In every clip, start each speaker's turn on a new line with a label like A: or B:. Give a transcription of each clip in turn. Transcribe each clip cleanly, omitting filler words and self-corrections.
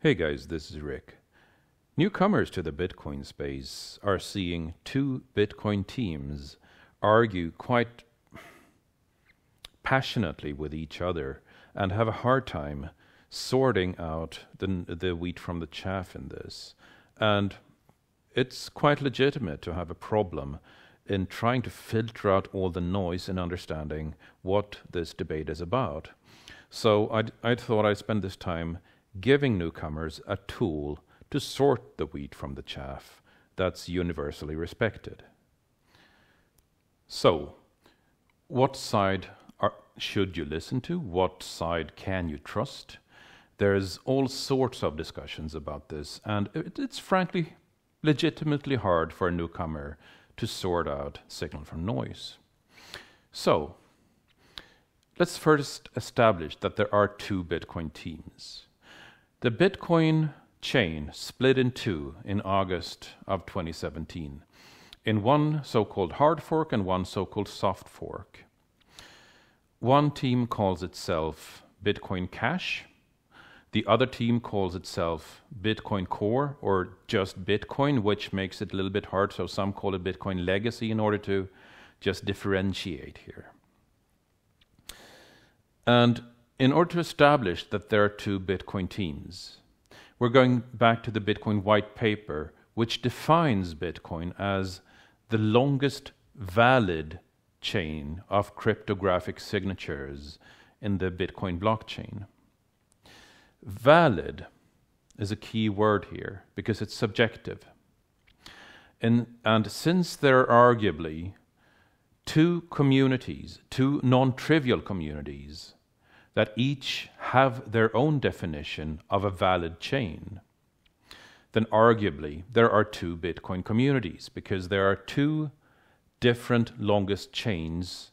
A: Hey guys, this is Rick. Newcomers to the Bitcoin space are seeing two Bitcoin teams argue quite passionately with each other and have a hard time sorting out the wheat from the chaff in this. And it's quite legitimate to have a problem in trying to filter out all the noise and understanding what this debate is about. So I thought I'd spend this time giving newcomers a tool to sort the wheat from the chaff that's universally respected. So, what side should you listen to? What side can you trust? There's all sorts of discussions about this, and it's frankly legitimately hard for a newcomer to sort out signal from noise. So, let's first establish that there are two Bitcoin teams. The Bitcoin chain split in two in August of 2017, in one so-called hard fork and one so-called soft fork. One team calls itself Bitcoin Cash. The other team calls itself Bitcoin Core, or just Bitcoin, which makes it a little bit hard, so some call it Bitcoin Legacy in order to just differentiate here. And in order to establish that there are two Bitcoin teams, we're going back to the Bitcoin white paper, which defines Bitcoin as the longest valid chain of cryptographic signatures in the Bitcoin blockchain. Valid is a key word here because it's subjective. And since there are arguably two communities, two non-trivial communities, that each have their own definition of a valid chain, then arguably there are two Bitcoin communities because there are two different longest chains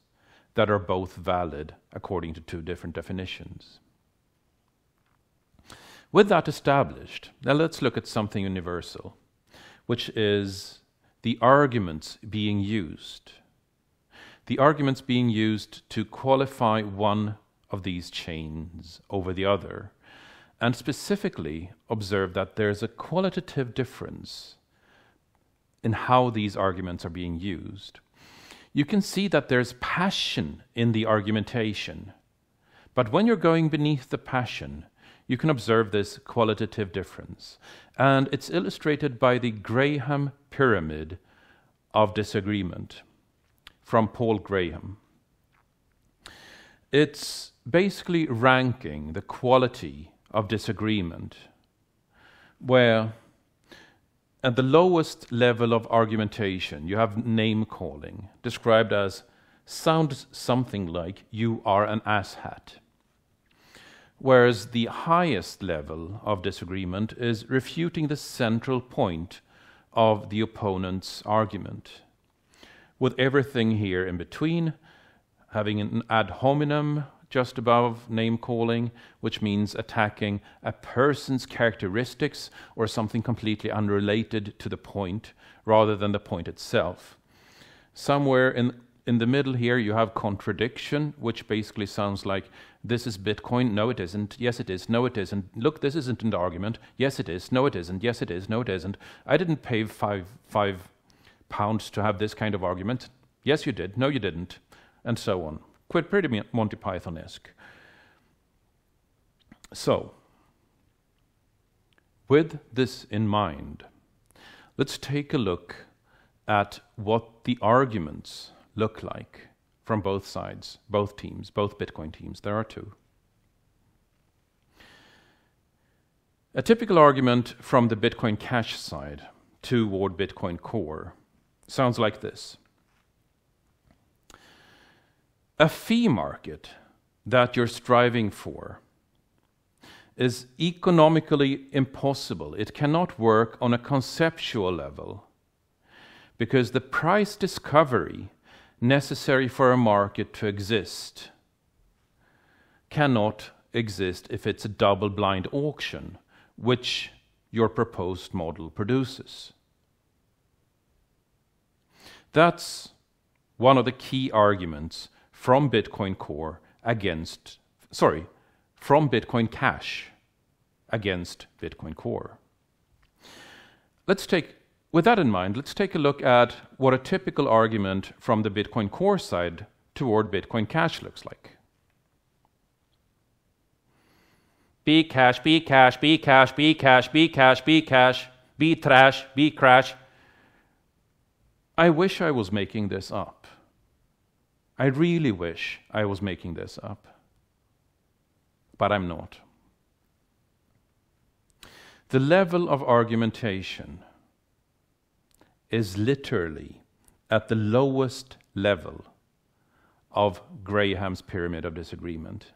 A: that are both valid according to two different definitions. With that established, now let's look at something universal, which is the arguments being used. The arguments being used to qualify one of these chains over the other, and specifically observe that there's a qualitative difference in how these arguments are being used. You can see that there's passion in the argumentation, but when you're going beneath the passion, you can observe this qualitative difference, and it's illustrated by the Graham pyramid of disagreement from Paul Graham. It's basically ranking the quality of disagreement, where at the lowest level of argumentation you have name-calling, described as sounds something like "you are an asshat," whereas the highest level of disagreement is refuting the central point of the opponent's argument, with everything here in between having an ad hominem just above name-calling, which means attacking a person's characteristics or something completely unrelated to the point, rather than the point itself. Somewhere in the middle here you have contradiction, which basically sounds like, this is Bitcoin, no it isn't, yes it is, no it isn't, look this isn't an argument, yes it is, no it isn't, yes it is, no it isn't, I didn't pay five pounds to have this kind of argument, yes you did, no you didn't, and so on. Pretty Monty Python-esque. So, with this in mind, let's take a look at what the arguments look like from both sides, both teams, both Bitcoin teams. There are two. A typical argument from the Bitcoin Cash side toward Bitcoin Core sounds like this. A fee market that you're striving for is economically impossible. It cannot work on a conceptual level because the price discovery necessary for a market to exist cannot exist if it's a double-blind auction, which your proposed model produces. That's one of the key arguments from Bitcoin Core from Bitcoin Cash against Bitcoin Core. With that in mind, let's take a look at what a typical argument from the Bitcoin Core side toward Bitcoin Cash looks like. Be cash, be cash, be cash, be cash, be cash, be cash, be trash, be crash. I wish I was making this up. I really wish I was making this up. But I'm not. The level of argumentation is literally at the lowest level of Graham's pyramid of disagreement.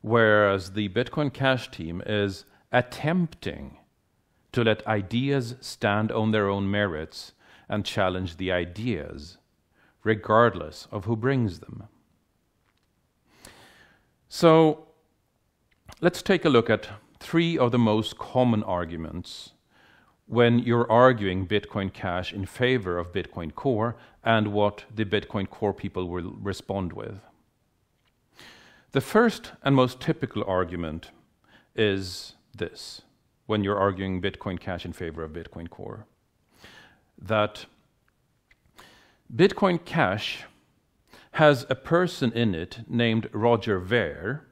A: Whereas the Bitcoin Cash team is attempting to let ideas stand on their own merits and challenge the ideas, regardless of who brings them. So, let's take a look at 3 of the most common arguments when you're arguing Bitcoin Cash in favor of Bitcoin Core and what the Bitcoin Core people will respond with. The first and most typical argument is this, when you're arguing Bitcoin Cash in favor of Bitcoin Core, that Bitcoin Cash has a person in it named Roger Ver,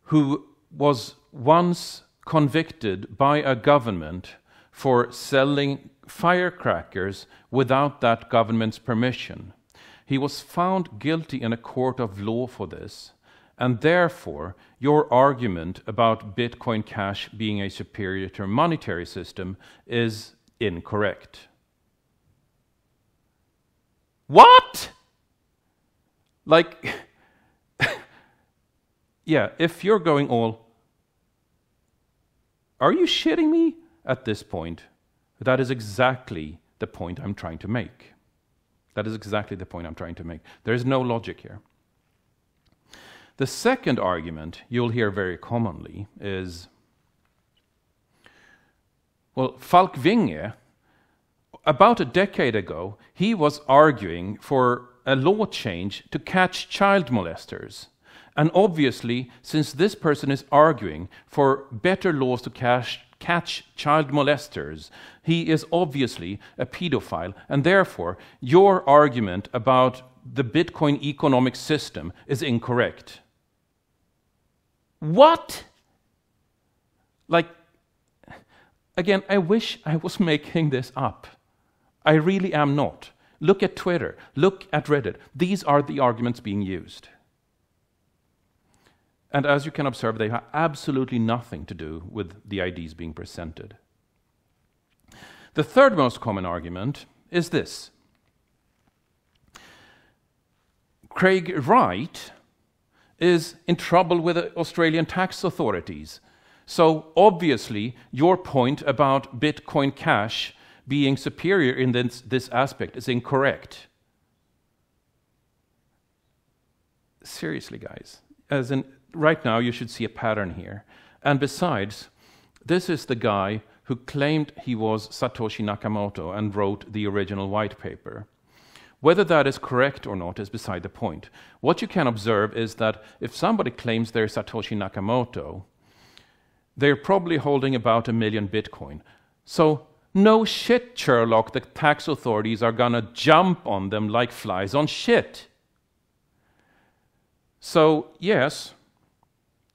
A: who was once convicted by a government for selling firecrackers without that government's permission. He was found guilty in a court of law for this, and therefore your argument about Bitcoin Cash being a superior to a monetary system is incorrect. What? Like, yeah, if you're going all, are you shitting me at this point? That is exactly the point I'm trying to make. That is exactly the point I'm trying to make. There is no logic here. The second argument you'll hear very commonly is, well, Falk Winge, about a decade ago, he was arguing for a law change to catch child molesters. And obviously, since this person is arguing for better laws to catch child molesters, he is obviously a pedophile, and therefore your argument about the Bitcoin economic system is incorrect. What? Like, again, I wish I was making this up. I really am not. Look at Twitter, look at Reddit. These are the arguments being used. And as you can observe, they have absolutely nothing to do with the ideas being presented. The third most common argument is this. Craig Wright is in trouble with the Australian tax authorities. So obviously, your point about Bitcoin Cash being superior in this aspect is incorrect. Seriously, guys. As in, right now, you should see a pattern here. And besides, this is the guy who claimed he was Satoshi Nakamoto and wrote the original white paper. Whether that is correct or not is beside the point. What you can observe is that if somebody claims they're Satoshi Nakamoto, they're probably holding about 1 million Bitcoin. So, no shit, Sherlock, the tax authorities are gonna jump on them like flies on shit. So, yes,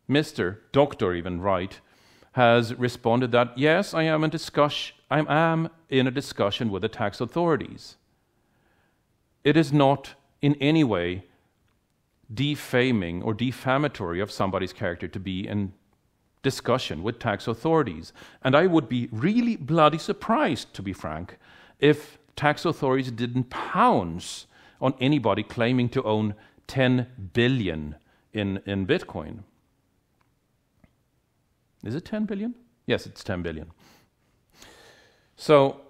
A: Mr. Dr. even Wright has responded that, yes, I am in a discussion with the tax authorities. It is not in any way defaming or defamatory of somebody's character to be in discussion with tax authorities. And I would be really bloody surprised, to be frank, if tax authorities didn't pounce on anybody claiming to own 10 billion in Bitcoin. Is it 10 billion? Yes, it's 10 billion. So,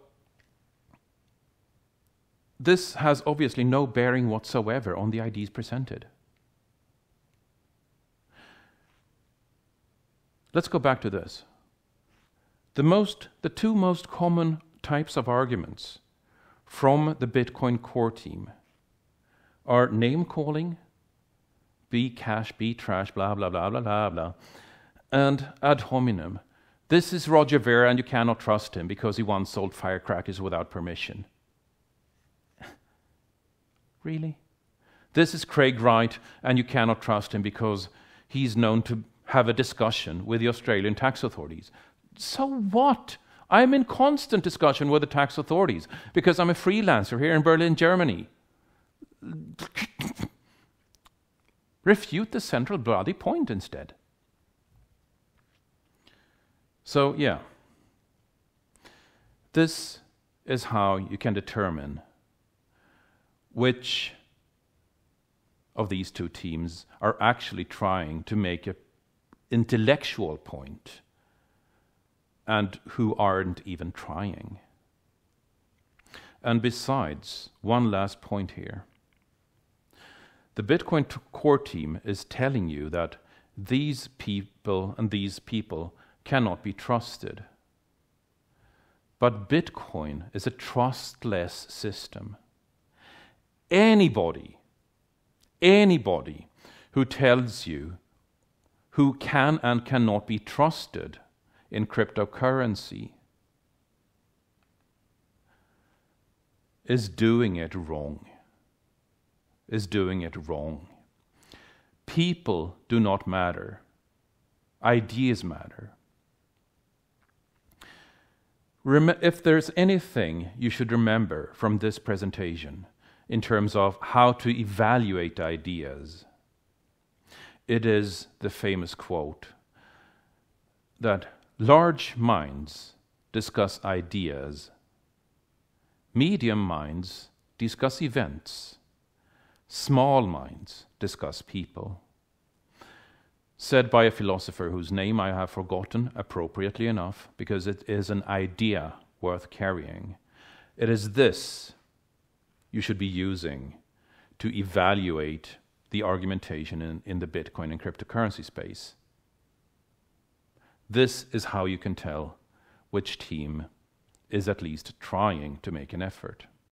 A: this has obviously no bearing whatsoever on the ideas presented. Let's go back to this. The two most common types of arguments from the Bitcoin Core team are name-calling, be cash, be trash, blah, blah, blah, blah, blah, blah. And ad hominem, this is Roger Ver and you cannot trust him because he once sold firecrackers without permission. Really? This is Craig Wright and you cannot trust him because he's known to have a discussion with the Australian tax authorities. So what? I'm in constant discussion with the tax authorities because I'm a freelancer here in Berlin, Germany. Refute the central bloody point instead. So, yeah. This is how you can determine which of these two teams are actually trying to make an intellectual point and who aren't even trying. And besides, one last point here. The Bitcoin core team is telling you that these people and these people cannot be trusted. But Bitcoin is a trustless system. Anybody who tells you who can and cannot be trusted in cryptocurrency is doing it wrong. People do not matter. Ideas matter. If there's anything you should remember from this presentation in terms of how to evaluate ideas, it is the famous quote that large minds discuss ideas, medium minds discuss events, small minds discuss people. Said by a philosopher whose name I have forgotten, appropriately enough, because it is an idea worth carrying. It is this you should be using to evaluate the argumentation in the Bitcoin and cryptocurrency space. This is how you can tell which team is at least trying to make an effort.